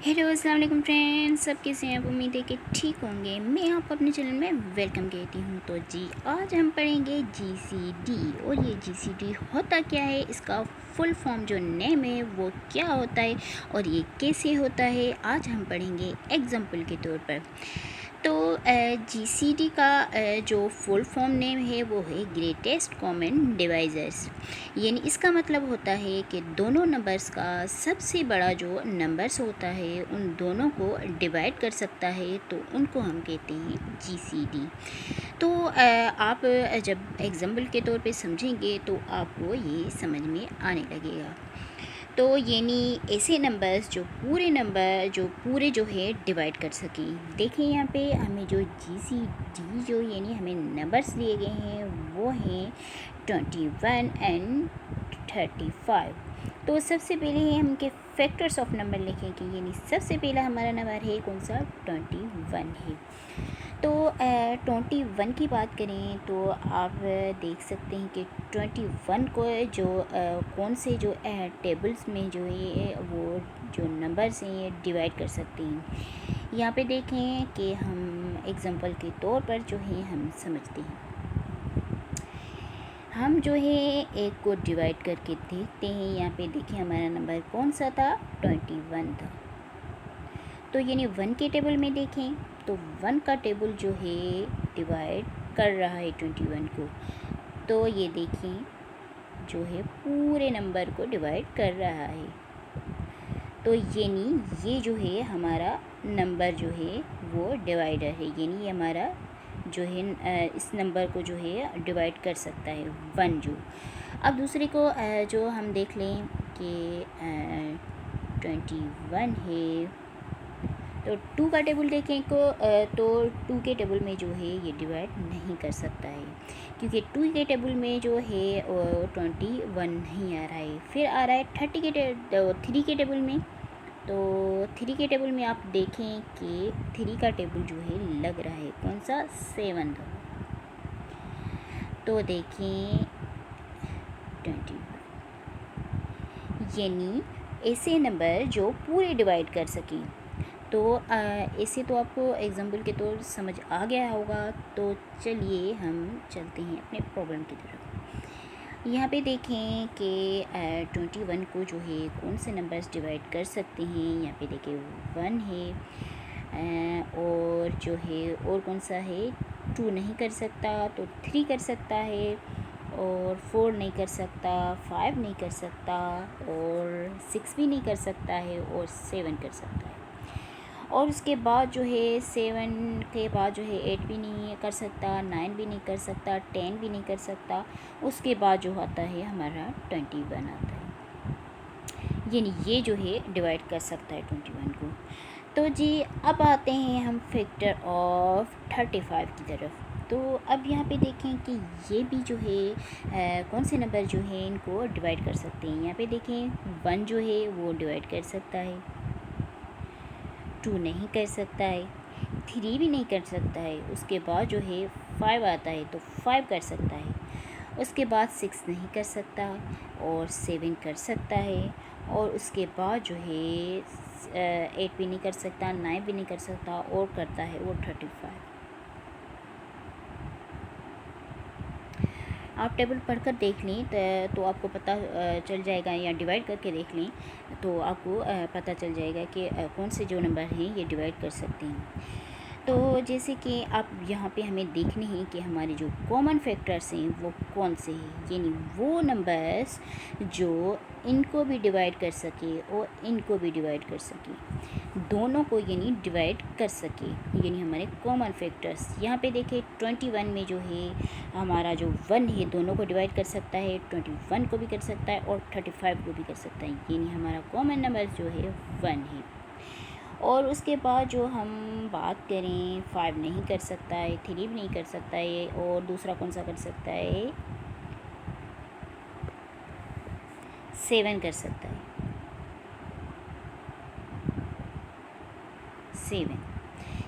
Hello अस्सलाम वालेकुम friends, सब कैसे हैं आप? उम्मीद है कि ठीक होंगे। मैं आपको अपने चैनल में वेलकम कहती हूँ। तो जी आज हम पढ़ेंगे जीसीडी। और ये जीसीडी होता क्या है, इसका फुल फॉर्म जो नेम है वो क्या होता है और ये कैसे होता है, आज हम पढ़ेंगे एग्जाम्पल के तौर पर। तो जीसीडी का जो फुल फॉर्म नेम है वो है ग्रेटेस्ट कॉमन डिवाइज़र्स। यानी इसका मतलब होता है कि दोनों नंबर्स का सबसे बड़ा जो नंबर्स होता है उन दोनों को डिवाइड कर सकता है, तो उनको हम कहते हैं जीसीडी। तो आप जब एग्जाम्पल के तौर पे समझेंगे तो आपको ये समझ में आने लगेगा। तो यानी ऐसे नंबर्स जो पूरे जो है डिवाइड कर सकें। देखिए यहाँ पे हमें जो जीसीडी जो यानी हमें नंबर्स दिए गए हैं वो हैं 21 एंड 35। तो सबसे पहले हम के फैक्टर्स ऑफ नंबर लिखेंगे, यानी सबसे पहला हमारा नंबर है कौन सा, 21 है। तो 21 की बात करें तो आप देख सकते हैं कि 21 को जो कौन से जो टेबल्स में जो है वो जो नंबर्स हैं ये डिवाइड कर सकते हैं। यहाँ पे देखें कि हम एग्जांपल के तौर पर जो है हम समझते हैं। हम जो है एक को डिवाइड करके देखते हैं। यहाँ पे देखिए हमारा नंबर कौन सा था, 21 था। तो यानी 1 के टेबल में देखें तो 1 का टेबल जो है डिवाइड कर रहा है 21 को। तो ये देखें जो है पूरे नंबर को डिवाइड कर रहा है। तो यानी ये जो है हमारा नंबर जो है वो डिवाइडर है, यानी ये हमारा जो है इस नंबर को जो है डिवाइड कर सकता है 1 जो। अब दूसरे को जो हम देख लें कि 21 है, तो 2 का टेबल देखें को तो 2 के टेबल में जो है ये डिवाइड नहीं कर सकता है, क्योंकि 2 के टेबल में जो है 21 नहीं आ रहा है। फिर आ रहा है 3 के टेबल में। तो 3 के टेबल में आप देखें कि 3 का टेबल जो है लग रहा है कौन सा, 7 था। तो देखें 21, यानी ऐसे नंबर जो पूरे डिवाइड कर सकें। तो ऐसे तो आपको एग्जाम्पल के तौर समझ आ गया होगा। तो चलिए हम चलते हैं अपने प्रॉब्लम की तरफ। यहाँ पे देखें कि 21 को जो है कौन से नंबर्स डिवाइड कर सकते हैं। यहाँ पे देखें 1 है और जो है और कौन सा है, 2 नहीं कर सकता, तो 3 कर सकता है, और 4 नहीं कर सकता, 5 नहीं कर सकता, और 6 भी नहीं कर सकता है, और 7 कर सकता है। और उसके बाद जो है 7 के बाद जो है 8 भी नहीं कर सकता, 9 भी नहीं कर सकता, 10 भी नहीं कर सकता। उसके बाद जो आता है हमारा 21 आता है, यानी ये जो है डिवाइड कर सकता है 21 को। तो जी अब आते हैं हम फैक्टर ऑफ 35 की तरफ। तो अब यहाँ पे देखें कि ये भी जो है कौन से नंबर जो है इनको डिवाइड कर सकते हैं। यहाँ पे देखें 1 जो है वो डिवाइड कर सकता है, 2 नहीं कर सकता है, 3 भी नहीं कर सकता है। उसके बाद जो है 5 आता है तो 5 कर सकता है। उसके बाद 6 नहीं कर सकता और 7 कर सकता है। और उसके बाद जो है 8 भी नहीं कर सकता, 9 भी नहीं कर सकता, और करता है वो 35। आप टेबल पढ़कर देख लें तो आपको पता चल जाएगा, या डिवाइड करके देख लें तो आपको पता चल जाएगा कि कौन से जो नंबर हैं ये डिवाइड कर सकते हैं। तो जैसे कि आप यहाँ पे हमें देखने हैं कि हमारे जो कॉमन फैक्टर्स हैं वो कौन से हैं, यानी वो नंबर्स जो इनको भी डिवाइड कर सके और इनको भी डिवाइड कर सके, दोनों को यानी डिवाइड कर सके, यानी हमारे कॉमन फैक्टर्स। यहाँ पे देखें 21 में जो है हमारा जो 1 है दोनों को डिवाइड कर सकता है, 21 को भी कर सकता है और 35 को भी कर सकता है, यानी हमारा कॉमन नंबर जो है 1 है। और उसके बाद जो हम बात करें 5 नहीं कर सकता है, 3 भी नहीं कर सकता है, और दूसरा कौन सा कर सकता है, 7 कर सकता है।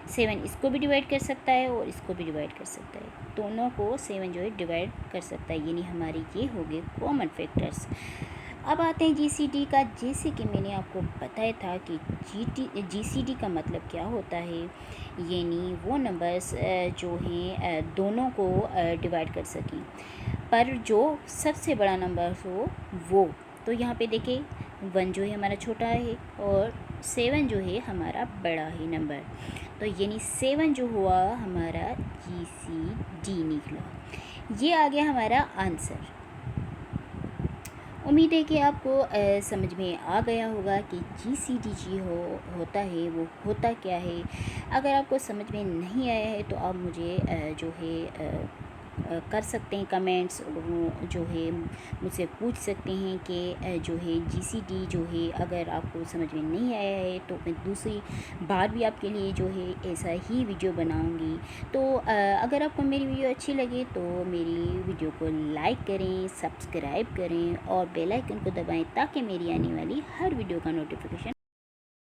7 इसको भी डिवाइड कर सकता है और इसको भी डिवाइड कर सकता है, दोनों को 7 जो है डिवाइड कर सकता है, यानी हमारे ये हो गए कॉमन फैक्टर्स। अब आते हैं जीसीडी का। जैसे कि मैंने आपको बताया था कि जीसीडी का मतलब क्या होता है, यानी वो नंबर्स जो हैं दोनों को डिवाइड कर सकें, पर जो सबसे बड़ा नंबर हो वो। तो यहाँ पे देखिए 1 जो है हमारा छोटा है और 7 जो है हमारा बड़ा है नंबर। तो यानी 7 जो हुआ हमारा जीसीडी निकला। ये आ गया हमारा आंसर। उम्मीद है कि आपको समझ में आ गया होगा कि जीसीडी होता है वो होता क्या है। अगर आपको समझ में नहीं आया है तो आप मुझे जो है कर सकते हैं कमेंट्स, जो है मुझसे पूछ सकते हैं कि जो है जीसीडी जो है अगर आपको समझ में नहीं आया है तो मैं दूसरी बार भी आपके लिए जो है ऐसा ही वीडियो बनाऊंगी। तो अगर आपको मेरी वीडियो अच्छी लगे तो मेरी वीडियो को लाइक करें, सब्सक्राइब करें और बेल आइकन को दबाएं ताकि मेरी आने वाली हर वीडियो का नोटिफिकेशन